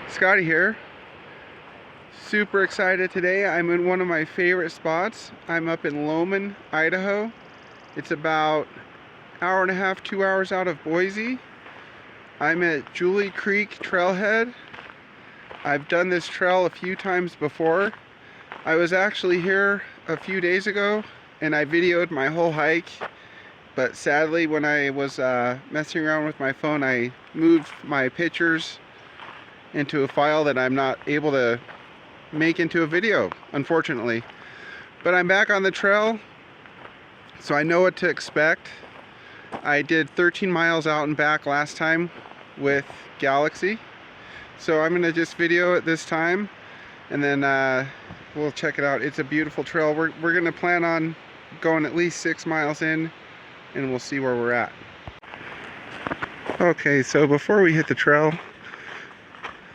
Scotty here. Super excited today. I'm in one of my favorite spots. I'm up in Lowman, Idaho. It's about an hour and a half, 2 hours out of Boise. I'm at Julie Creek Trailhead. I've done this trail a few times before. I was actually here a few days ago and I videoed my whole hike, but sadly when I was messing around with my phone, I moved my pictures into a file that I'm not able to make into a video, unfortunately. But I'm back on the trail, so I know what to expect. I did 13 miles out and back last time with Galaxy, so I'm gonna just video it this time, and then we'll check it out. It's a beautiful trail. We're gonna plan on going at least 6 miles in, and we'll see where we're at. Okay, so before we hit the trail,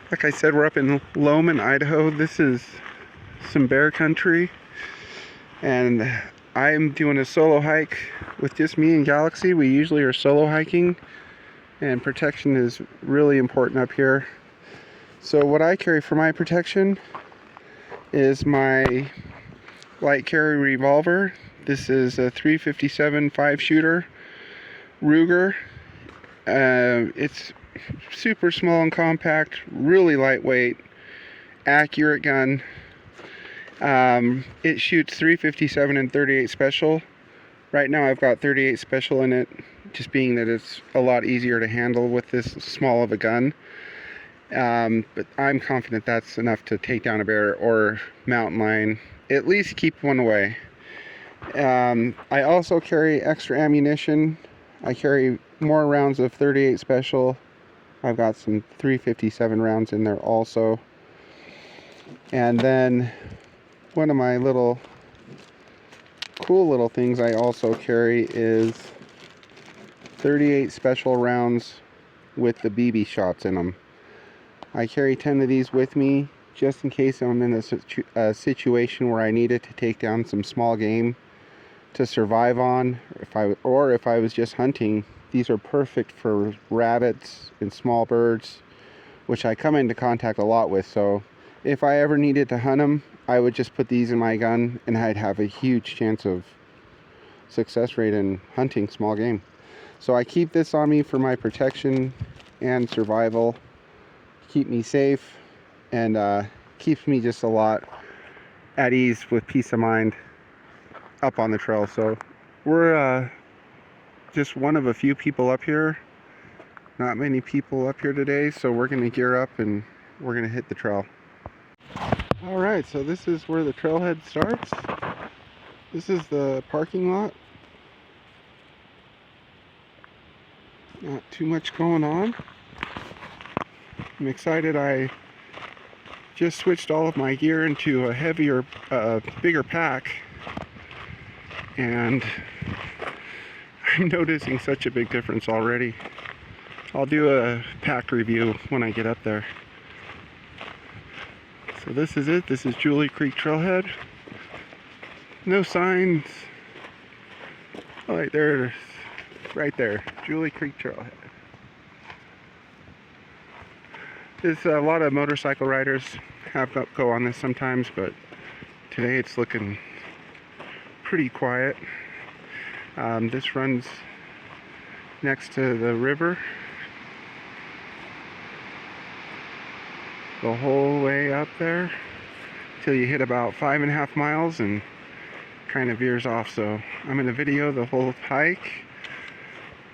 like I said, we're up in Lowman, Idaho. This is some bear country, and I'm doing a solo hike with just me and Galaxy. We usually are solo hiking, and protection is really important up here. So what I carry for my protection is my light carry revolver. This is a .357 5-shooter Ruger. It's super small and compact, really lightweight, accurate gun. It shoots .357 and .38 special. Right now I've got .38 special in it, just being that it's a lot easier to handle with this small of a gun. But I'm confident that's enough to take down a bear or mountain lion, at least keep one away. I also carry extra ammunition. I carry more rounds of .38 special. I've got some .357 rounds in there also. And then one of my cool little things I also carry is .38 special rounds with the BB shots in them. I carry 10 of these with me just in case I'm in a situation where I needed to take down some small game to survive on, if I was just hunting. These are perfect for rabbits and small birds, which I come into contact a lot with. So if I ever needed to hunt them, I would just put these in my gun and I'd have a huge chance of success rate in hunting small game. So I keep this on me for my protection and survival, keep me safe, and keeps me just a lot at ease with peace of mind up on the trail. So we're just one of a few people up here. Not many people up here today, so we're going to gear up and we're going to hit the trail. Alright, so this is where the trailhead starts. This is the parking lot. Not too much going on. I'm excited. I just switched all of my gear into a heavier, bigger pack, and I'm noticing such a big difference already. I'll do a pack review when I get up there. So this is it. This is Julie Creek Trailhead. No signs. Oh, right there, right there, Julie Creek Trailhead. There's a lot of motorcycle riders go on this sometimes, but today it's looking pretty quiet. This runs next to the river the whole way up there till you hit about 5.5 miles and kind of veers off. So I'm going to video the whole hike.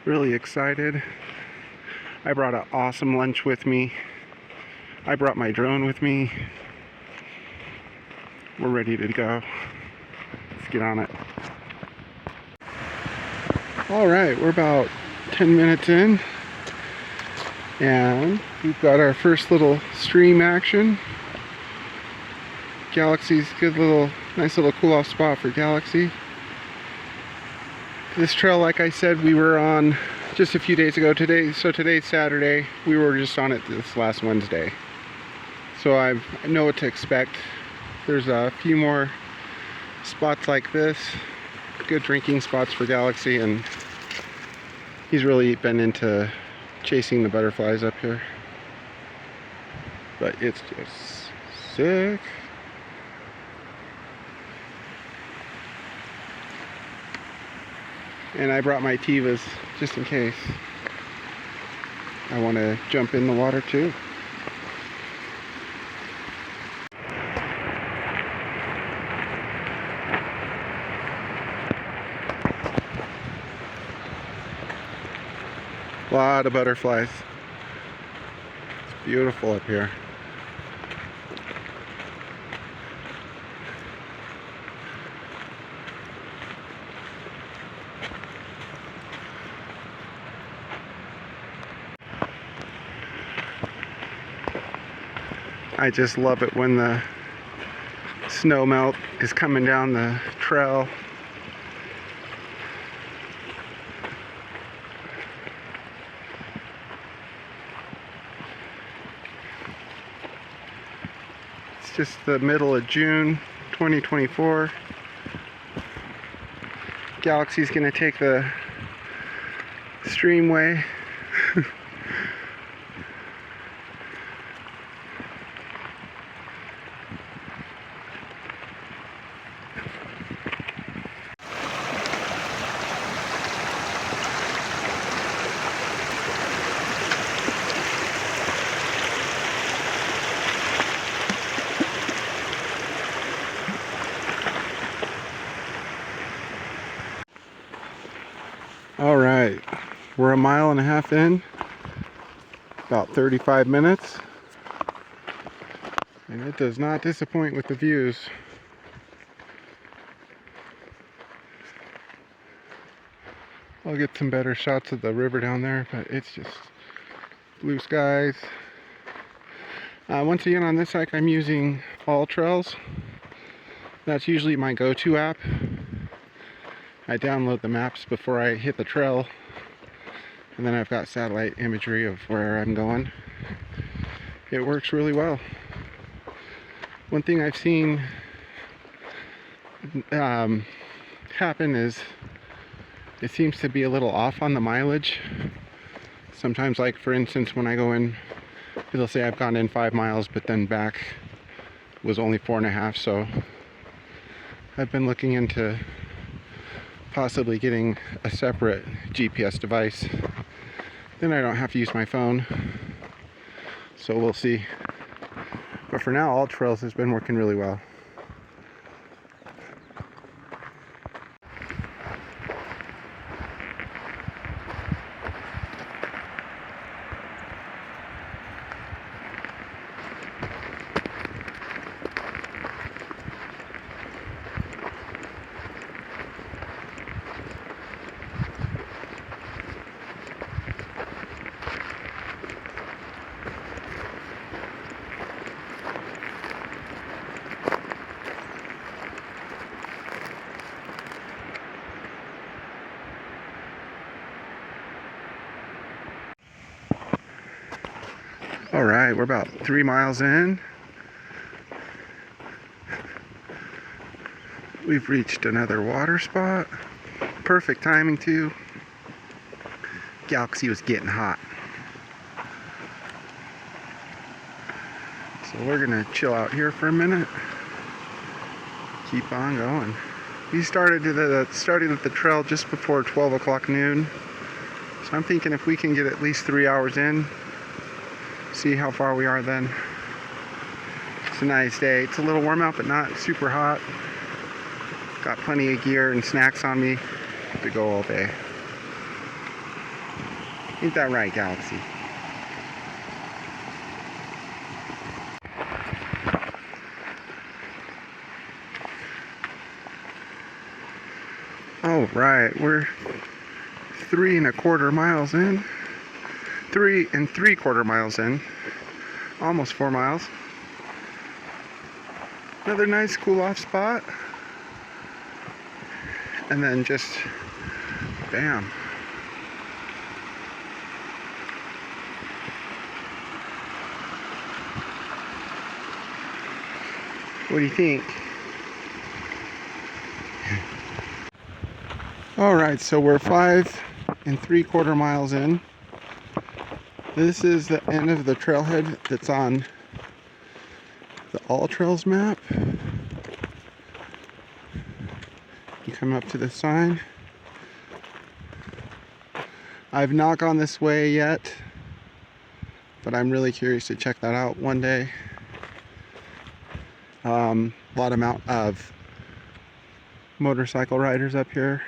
Really excited. I brought an awesome lunch with me. I brought my drone with me. We're ready to go. Let's get on it. Alright, we're about 10 minutes in, and we've got our first little stream action. Galaxy's nice little cool off spot for Galaxy. This trail, like I said, we were on just a few days ago. Today's Saturday. We were just on it this last Wednesday. So I know what to expect. There's a few more spots like this. Good drinking spots for Galaxy, and he's really been into chasing the butterflies up here. but it's just sick. And I brought my Tivas just in case I want to jump in the water too. A lot of butterflies. It's beautiful up here. I just love it when the snow melt is coming down the trail. It's just the middle of June 2024. Galaxy's gonna take the streamway. All right, we're 1.5 miles in, about 35 minutes, and it does not disappoint with the views. I'll get some better shots of the river down there, but it's just blue skies. Once again, on this hike, I'm using All Trails. That's usually my go-to app. I download the maps before I hit the trail, and then I've got satellite imagery of where I'm going. It works really well. One thing I've seen happen is it seems to be a little off on the mileage. Sometimes, like for instance, when I go in, it'll say I've gone in 5 miles, but then back was only 4.5. So I've been looking into possibly getting a separate GPS device. Then I don't have to use my phone. So we'll see. But for now, All Trails has been working really well. All right, we're about 3 miles in. We've reached another water spot. Perfect timing too. Galaxy was getting hot. So we're gonna chill out here for a minute. Keep on going. We started at the trail just before 12 o'clock noon. So I'm thinking if we can get at least 3 hours in, see how far we are then. It's a nice day. It's a little warm out, but not super hot. Got plenty of gear and snacks on me to go all day. Ain't that right, Galaxy? All right, we're 3.25 miles in. 3.75 miles in. Almost 4 miles. Another nice cool off spot. And then just bam. What do you think? All right, so we're 5.75 miles in. This is the end of the trailhead that's on the All Trails map. You come up to the sign. I've not gone this way yet, but I'm really curious to check that out one day. A lot of motorcycle riders up here.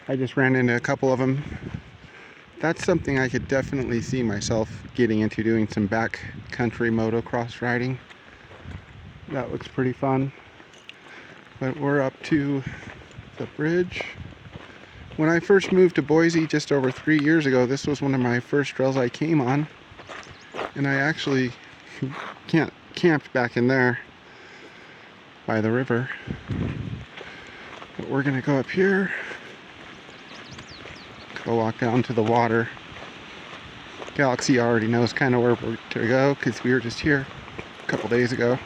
I just ran into a couple of them. That's something I could definitely see myself getting into, doing some backcountry motocross riding. That looks pretty fun. But we're up to the bridge. When I first moved to Boise just over 3 years ago, this was one of my first trails I came on. And I actually camped back in there by the river. But we're gonna go up here, go walk down to the water. Galaxy already knows kind of where we're to go because we were just here a couple days ago.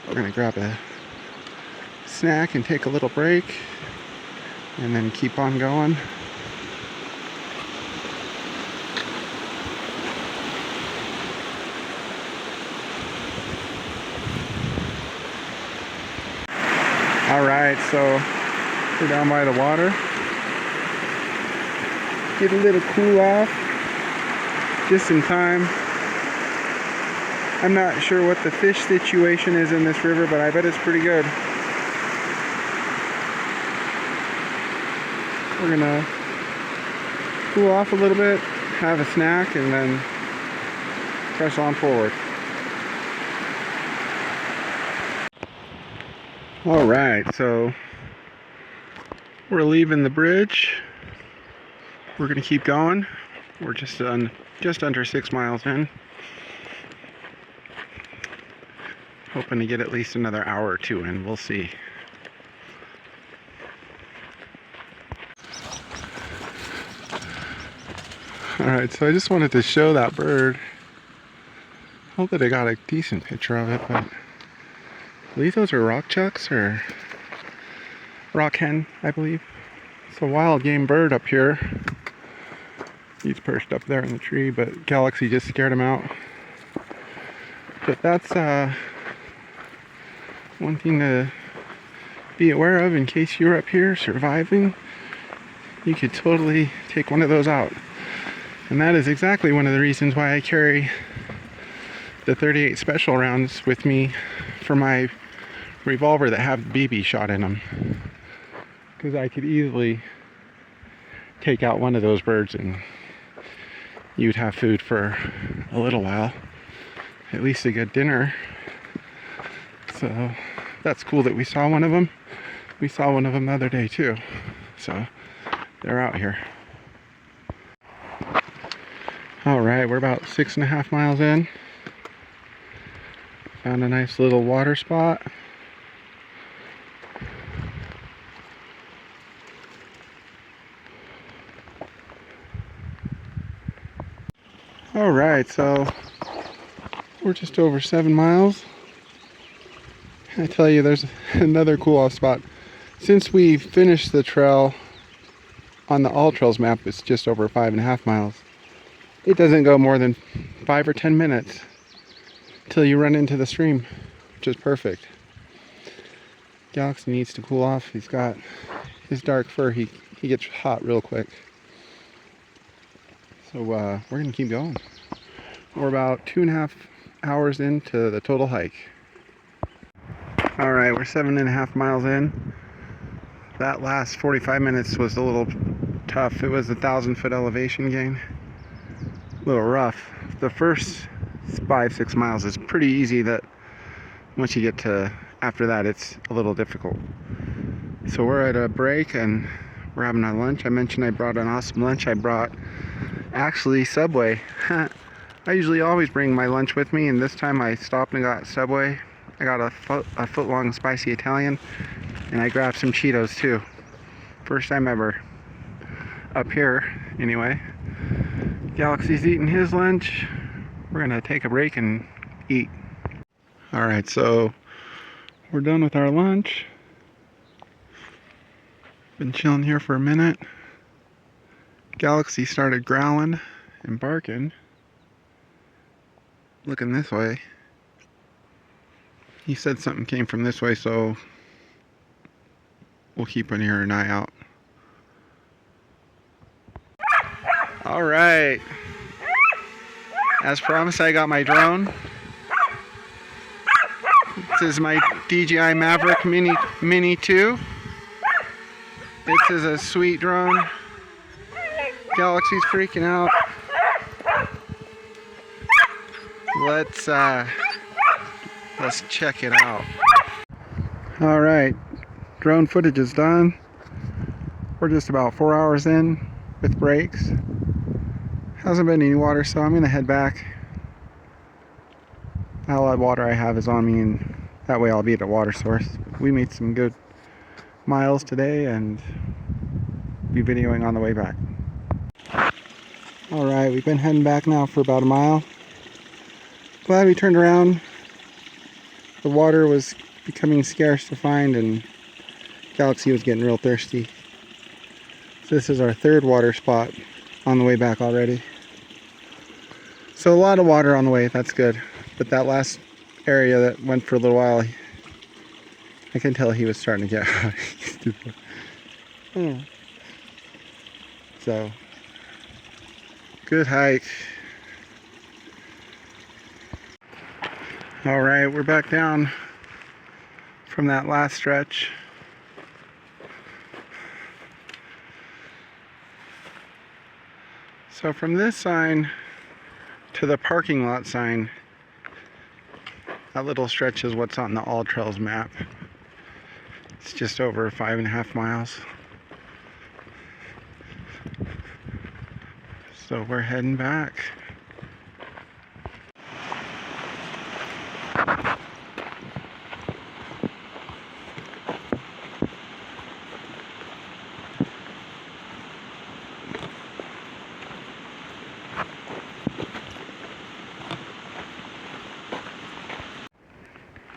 We're gonna grab a snack and take a little break and then keep on going. Alright, so we're down by the water. Get a little cool off just in time. I'm not sure what the fish situation is in this river, but I bet it's pretty good. We're gonna cool off a little bit, have a snack, and then press on forward. Alright, so we're leaving the bridge. We're gonna keep going. We're just under 6 miles in. Hoping to get at least another hour or two in. We'll see. Alright, so I just wanted to show that bird. Hope that I got a decent picture of it, but I believe those are rock chucks or rock hen, I believe. It's a wild game bird up here. He's perched up there in the tree, but Galaxy just scared him out. But that's one thing to be aware of in case you're up here surviving. You could totally take one of those out. And that is exactly one of the reasons why I carry the 38 special rounds with me for my revolver that have the BB shot in them. Because I could easily take out one of those birds and you'd have food for a little while. At least a good dinner. So that's cool that we saw one of them. We saw one of them the other day too. So they're out here. Alright, we're about 6.5 miles in. Found a nice little water spot. Alright, so we're just over 7 miles. I tell you, there's another cool off spot. Since we finished the trail on the All Trails map, it's just over 5.5 miles. It doesn't go more than 5 or 10 minutes till you run into the stream, which is perfect. Galaxy needs to cool off. He's got his dark fur. He gets hot real quick. So we're gonna keep going. We're about 2.5 hours into the total hike. All right, we're 7.5 miles in. That last 45 minutes was a little tough. It was a 1,000-foot elevation gain. A little rough. The first 5-6 miles is pretty easy. That once you get to after that, it's a little difficult. So we're at a break and we're having our lunch. I mentioned I brought an awesome lunch. I brought actually Subway. I usually always bring my lunch with me, and this time I stopped and got Subway. I got a foot-long spicy Italian, and I grabbed some Cheetos too. First time ever. Up here, anyway. Galaxy's eating his lunch. We're gonna take a break and eat. Alright, so we're done with our lunch. Been chilling here for a minute. Galaxy started growling and barking. looking this way. He said something came from this way, so we'll keep an ear and eye out. All right. As promised, I got my drone. This is my DJI Maverick Mini 2. This is a sweet drone. Galaxy's freaking out. Let's check it out. All right, drone footage is done. We're just about 4 hours in with breaks. Hasn't been any water, so I'm gonna head back. All that water I have is on me, and that way I'll be at a water source. We made some good miles today and be videoing on the way back. All right, we've been heading back now for about a mile. Glad we turned around. The water was becoming scarce to find, and Galaxy was getting real thirsty. So this is our third water spot on the way back already. So a lot of water on the way, that's good. But that last area that went for a little while, I can tell he was starting to get hot. So, good hike. All right, we're back down from that last stretch. So from this sign to the parking lot sign, that little stretch is what's on the All Trails map. It's just over 5.5 miles. So we're heading back.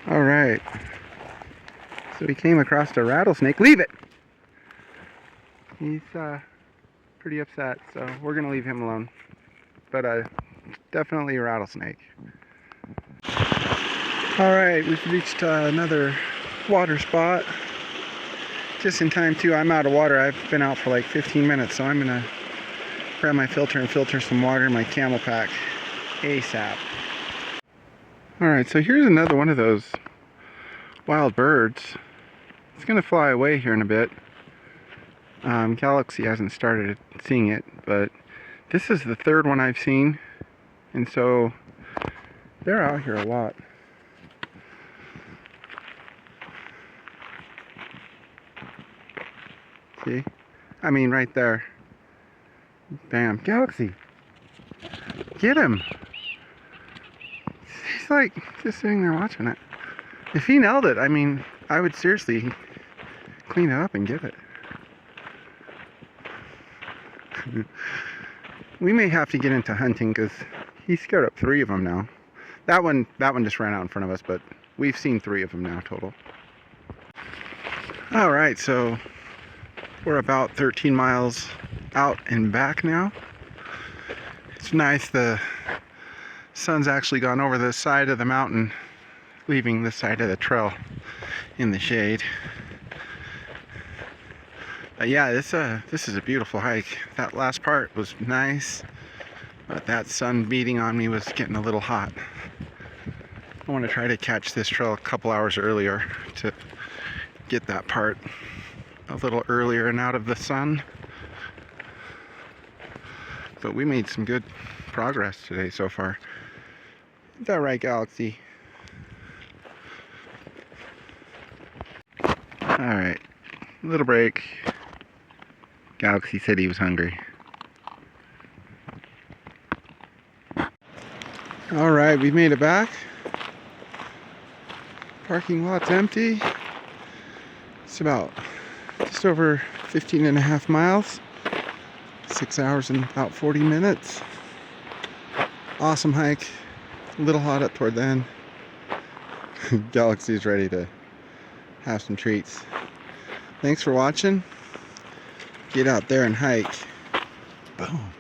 All right, so we came across a rattlesnake. Leave it! He's pretty upset, so we're gonna leave him alone. But definitely a rattlesnake. All right, we've reached another water spot. Just in time too. I'm out of water. I've been out for like 15 minutes, so I'm gonna grab my filter and filter some water in my camel pack ASAP. Alright, so here's another one of those wild birds. It's gonna fly away here in a bit. Galaxy hasn't started seeing it, but this is the third one I've seen, and so they're out here a lot. See? I mean, right there. Bam. Galaxy! Get him! He's like just sitting there watching it. If he nailed it, I mean, I would seriously clean it up and get it. We may have to get into hunting because he scared up 3 of them now. That one just ran out in front of us, but we've seen 3 of them now total. All right, so we're about 13 miles out and back now. It's nice, the sun's actually gone over the side of the mountain, leaving the side of the trail in the shade. But yeah, this is a beautiful hike. That last part was nice, but that sun beating on me was getting a little hot. I want to try to catch this trail a couple hours earlier to get that part a little earlier and out of the sun. But we made some good progress today so far. Is that right, Galaxy? Alright, little break. Galaxy said he was hungry. Alright, we made it back. Parking lot's empty. It's about just over 15.5 miles. 6 hours and about 40 minutes. Awesome hike. A little hot up toward the end. Galaxy's ready to have some treats. Thanks for watching. Get out there and hike. Boom.